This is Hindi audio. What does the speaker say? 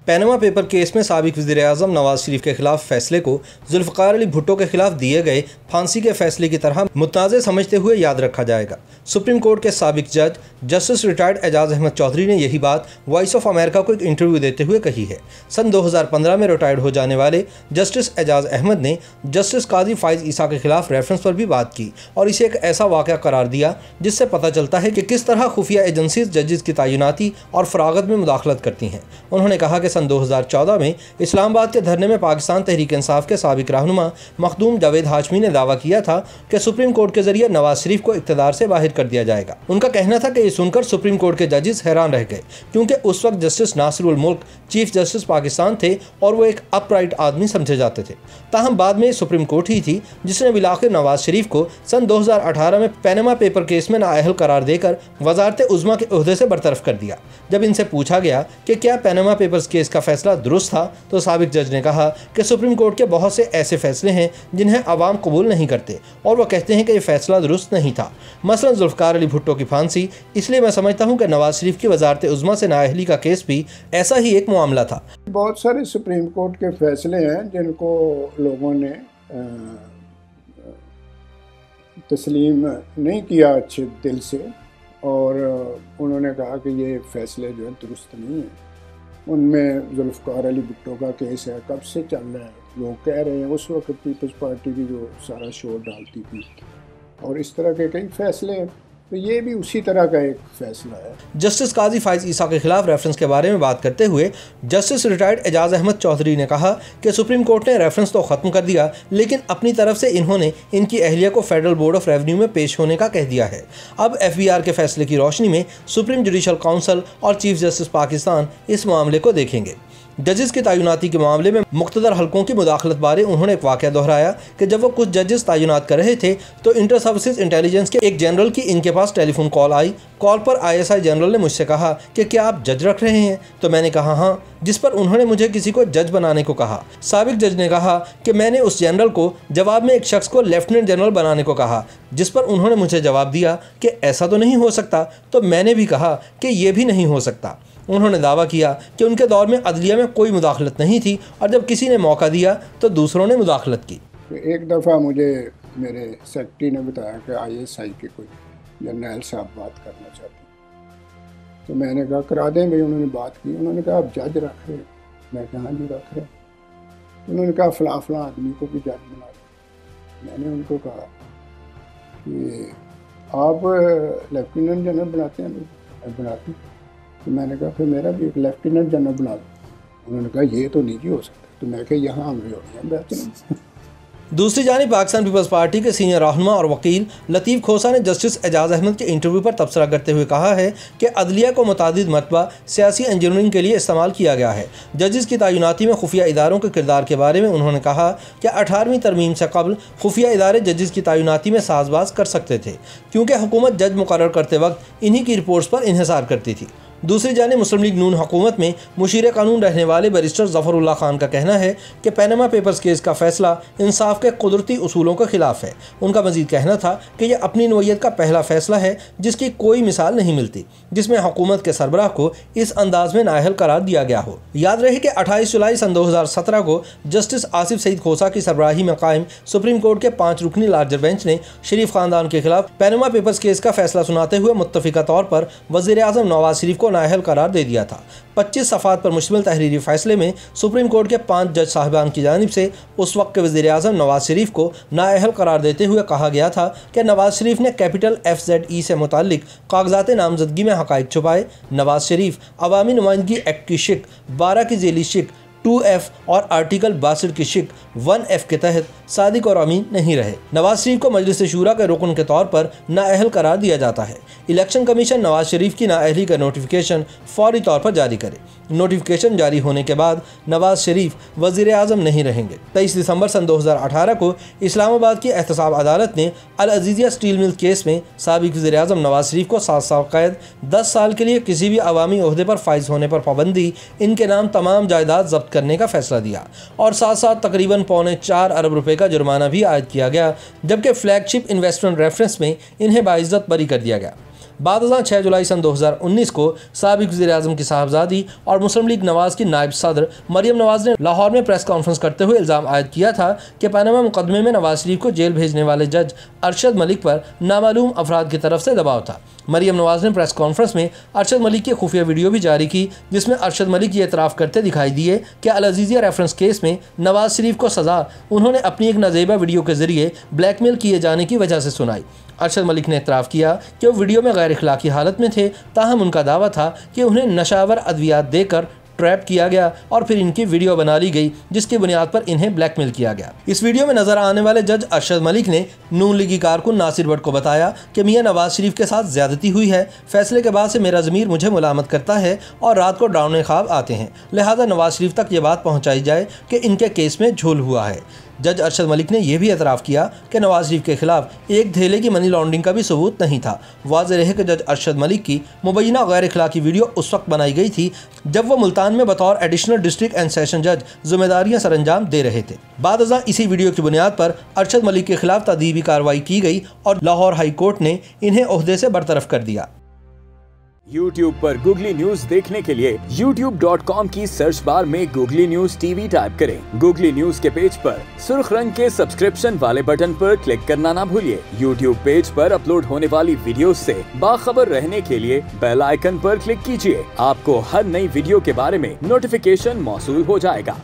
पैनमा पेपर केस में साबिक वज़ीर-ए-आज़म नवाज शरीफ के खिलाफ फैसले को जुल्फ़िकार अली भुट्टो के खिलाफ दिए गए फांसी के फैसले की तरह मुतनाज़ समझते हुए याद रखा जाएगा। सुप्रीम कोर्ट के साबिक जज जस्टिस रिटायर्ड एजाज अहमद चौधरी ने यही बात वॉइस ऑफ अमेरिका को एक इंटरव्यू देते हुए कही है। सन 2015 में रिटायर्ड हो जाने वाले जस्टिस एजाज अहमद ने जस्टिस काजी फाइज ईसा के खिलाफ रेफरेंस पर भी बात की और इसे एक ऐसा वाक़या करार दिया जिससे पता चलता है कि किस तरह खुफिया एजेंसीज जजेस की तैनाती और फरागत में मुदाखलत करती हैं। उन्होंने कहा कि सन 2014 में इस्लामाबाद के धरने में पाकिस्तान तहरीक इंसाफ के साबिक रहनुमा मखदूम जावेद हाशमी ने दावा किया था कि सुप्रीम कोर्ट के जरिए नवाज शरीफ को इक़्तिदार से बाहर कर दिया जाएगा। उनका कहना था कि ये सुनकर सुप्रीम कोर्ट के जजेस हैरान रह गए, क्योंकि उस वक्त जस्टिस नासिरुल मुल्क चीफ जस्टिस पाकिस्तान थे और वो एक अपराइट आदमी समझे जाते थे। ताहम बाद में सुप्रीम कोर्ट ही थी जिसने बिलाखिर नवाज शरीफ को सन 2018 में पैनमा पेपर केस में नाअहल करार देकर वज़ारत उज़्मा के ओहदे से बरतरफ कर दिया। जब इनसे पूछा गया कि क्या पैनमा पेपर्स केस का फैसला दुरुस्त था, तो साबिक जज ने कहा कि सुप्रीम कोर्ट के बहुत से ऐसे फैसले हैं जिन्हें अवाम कबूल नहीं करते और वह कहते हैं कि यह फैसला दुरुस्त नहीं था। मसलन जुल्फ़िकार अली भुट्टो की फांसी। इसलिए मैं समझता हूं कि नवाज शरीफ की वज़ारत उज़्मा से नाअहली का केस भी ऐसा ही एक मामला था। बहुत सारे सुप्रीम कोर्ट के फैसले हैं जिनको लोगों ने तस्लीम नहीं किया अच्छे दिल से और उन्होंने कहा कि ये फैसले जो है दुरुस्त नहीं है। उनमें जुल्फ़िकार अली भुट्टो का केस है, कब से चल रहा है। लोग कह रहे हैं उस वक्त पीपल्स पार्टी भी जो सारा शोर डालती थी और इस तरह के कई फैसले हैं, तो ये भी उसी तरह का एक फैसला है। जस्टिस काजी फाइज ईसा के खिलाफ रेफरेंस के बारे में बात करते हुए जस्टिस रिटायर्ड एजाज अहमद चौधरी ने कहा कि सुप्रीम कोर्ट ने रेफरेंस तो ख़त्म कर दिया, लेकिन अपनी तरफ से इन्होंने इनकी अहलिया को फेडरल बोर्ड ऑफ रेवेन्यू में पेश होने का कह दिया है। अब FBR के फैसले की रोशनी में सुप्रीम जुडिशल काउंसिल और चीफ जस्टिस पाकिस्तान इस मामले को देखेंगे। जजेस की तैनाती के मामले में मुख्तदर हल्कों की मुदाखलत बारे उन्होंने एक वाक़या दोहराया कि जब वो कुछ जजेस तैनात कर रहे थे तो इंटर सर्विसेज इंटेलिजेंस के एक जनरल की इनके पास टेलीफोन कॉल आई। कॉल पर ISI जनरल ने मुझसे कहा कि क्या आप जज रख रहे हैं, तो मैंने कहा हाँ, जिस पर उन्होंने मुझे किसी को जज बनाने को कहा। साबिक जज ने कहा कि मैंने उस जनरल को जवाब में एक शख्स को लेफ्टिनेंट जनरल बनाने को कहा, जिस पर उन्होंने मुझे जवाब दिया कि ऐसा तो नहीं हो सकता, तो मैंने भी कहा कि ये भी नहीं हो सकता। उन्होंने दावा किया कि उनके दौर में अदलिया में कोई मुदाखलत नहीं थी और जब किसी ने मौका दिया तो दूसरों ने मुदाखलत की। एक दफ़ा मुझे मेरे सेक्रेटरी ने बताया कि ISI के कोई जर्नल साहब बात करना चाहते हैं, तो मैंने कहा करा दें भाई। उन्होंने बात की, उन्होंने कहा आप जज रख रहे। मैं कहा हाँ जी रख रहे। उन्होंने कहा फ़लाँ आदमी को भी जज बना दें। मैंने उनको कहा कि आप लेफ्टिनेंट जनरल बनाते हैं? बनाते। तो मैंने कहा फिर मेरा भी एक लेफ्टिनेंट जनरल बना दो। उन्होंने कहा ये तो नहीं हो सकता। तो मैं कहा यहाँ हम बेहतर। दूसरी जानिब पाकिस्तान पीपल्स पार्टी के सीनियर रहनुमा और वकील लतीफ़ खोसा ने जस्टिस एजाज अहमद के इंटरव्यू पर तबसरा करते हुए कहा है कि अदलिया को मुतादिद मरतबा सियासी इंजीनियरिंग के लिए इस्तेमाल किया गया है। जजेस की तैनाती में खुफिया इदारों के किरदार के बारे में उन्होंने कहा कि 18वीं तरमीम से कबल खुफिया इदारे जजेस की तैनाती में साजबाज कर सकते थे, क्योंकि हुकूमत जज मुकर्रर करते वक्त इन्हीं की रिपोर्ट्स पर इन्हिसार करती थी। दूसरी जानिब मुस्लिम लीग नून हुकूमत में मुशीर कानून रहने वाले बैरिस्टर ज़फ़रुल्लाह खान का कहना है कि पैनमा पेपर्स केस का फैसला इंसाफ के कुदरती उसूलों के खिलाफ है। उनका मज़ीद कहना था कि यह अपनी नौइयत का पहला फैसला है जिसकी कोई मिसाल नहीं मिलती, जिसमें हुकूमत के सरबराह को इस अंदाज में नाअहल करार दिया गया हो। याद रहे कि 28 जुलाई सन 2017 को जस्टिस आसिफ सईद खोसा की सरबराही में कायम सुप्रीम कोर्ट के 5 रुकनी लार्जर बेंच ने शरीफ खानदान के खिलाफ पैनमा पेपर्स केस का फैसला सुनाते हुए मुत्तफ़िका तौर पर वज़ीर-ए-आज़म नवाज शरीफ को नाअहल करार दे दिया था। 25 सफ़ात पर मुश्तमिल तहरीरी फैसले में सुप्रीम कोर्ट के 5 जज साहिबान की जानिब से उस वक्त के वज़ीर-ए-आज़म नवाज शरीफ को नाअहल करार देते हुए कहा गया था कि नवाज शरीफ ने कैपिटल FZE से मुताल्लिक कागजात नामजदगी में हक़ाइक़ छुपाए। नवाज शरीफ अवामी नुमाइंदगी एक्ट की शिक 12 की ज़ेली शिक 2F और आर्टिकल 62 की शिक 1F के तहत सादिक और अमीन नहीं रहे। नवाज शरीफ को मजलिस शूरा के रुकन के तौर पर नाअहल करार दिया जाता है। इलेक्शन कमीशन नवाज शरीफ की नाअहली का नोटिफिकेशन फौरी तौर पर जारी करे। नोटिफिकेशन जारी होने के बाद नवाज शरीफ वज़ीर-ए-आज़म नहीं रहेंगे। 23 दिसंबर सन 2018 को इस्लामाबाद की एहतसाब अदालत ने अल अज़ीज़िया स्टील मिल केस में साबिक वज़ीर-ए-आज़म नवाज शरीफ को 7 साल कैद, 10 साल के लिए किसी भी अवामी ओहदे पर फाइज होने पर पाबंदी, इनके नाम तमाम जायदाद जब्त करने का फैसला दिया और साथ साथ तकरीबन 4.25 अरब रुपए का जुर्माना भी आयद किया गया, जबकि फ्लैगशिप इन्वेस्टमेंट रेफरेंस में इन्हें बाइज्जत बरी कर दिया गया। बाद 6 जुलाई सन 2019 को साबिक वज़ीर-ए-आज़म की साहबजादी और मुस्लिम लीग नवाज की नायब सदर मरियम नवाज ने लाहौर में प्रेस कॉन्फ्रेंस करते हुए इल्ज़ाम आयद किया था कि पनामा मुकदमे में नवाज शरीफ को जेल भेजने वाले जज अरशद मलिक पर नामालूम अफराद की तरफ से दबाव था। मरियम नवाज ने प्रेस कॉन्फ्रेंस में अरशद मलिक की खुफिया वीडियो भी जारी की, जिसमें अरशद मलिक ये एतराफ़ करते दिखाई दिए कि अल-अज़ीज़िया रेफरेंस केस में नवाज शरीफ को सज़ा उन्होंने अपनी एक नाजेबा वीडियो के ज़रिए ब्लैकमेल किए जाने की वजह से सुनाई। अरशद मलिक ने एतराफ़ किया कि वो वीडियो में गैर इखलाकी हालत में थे, ताहम उनका दावा था कि उन्हें नशावर अद्वियात देकर ट्रैप किया गया और फिर इनकी वीडियो बना ली गई, जिसकी बुनियाद पर इन्हें ब्लैकमेल किया गया। इस वीडियो में नजर आने वाले जज अरशद मलिक ने नून लीगी कारकुन नासिर भट्ट को बताया कि मियां नवाज शरीफ के साथ ज्यादती हुई है, फैसले के बाद से मेरा ज़मीर मुझे मुलामत करता है और रात को डरावने ख्वाब आते हैं, लिहाजा नवाज शरीफ तक ये बात पहुँचाई जाए कि इनके केस में झोल हुआ है। जज अरशद मलिक ने यह भी एतराफ़ किया कि नवाज शरीफ के खिलाफ एक धेले की मनी लॉन्ड्रिंग का भी सबूत नहीं था। वाज़ेह रहे कि जज अरशद मलिक की मुबैना गैर इखलाकी वीडियो उस वक्त बनाई गई थी जब वह मुल्तान में बतौर एडिशनल डिस्ट्रिक्ट एंड सेशन जज जिम्मेदारियां सरअंजाम दे रहे थे। बाद इसी वीडियो की बुनियाद पर अरशद मलिक के खिलाफ तदीबी कार्रवाई की गई और लाहौर हाई कोर्ट ने इन्हें ओहदे से बरतरफ कर दिया। YouTube पर गूगली न्यूज देखने के लिए youtube.com की सर्च बार में गूगली न्यूज टीवी टाइप करें। गूगली न्यूज के पेज पर सुर्ख रंग के सब्सक्रिप्शन वाले बटन पर क्लिक करना ना भूलिए। YouTube पेज पर अपलोड होने वाली वीडियोस से बाखबर रहने के लिए बेल आइकन पर क्लिक कीजिए। आपको हर नई वीडियो के बारे में नोटिफिकेशन मौसूल हो जाएगा।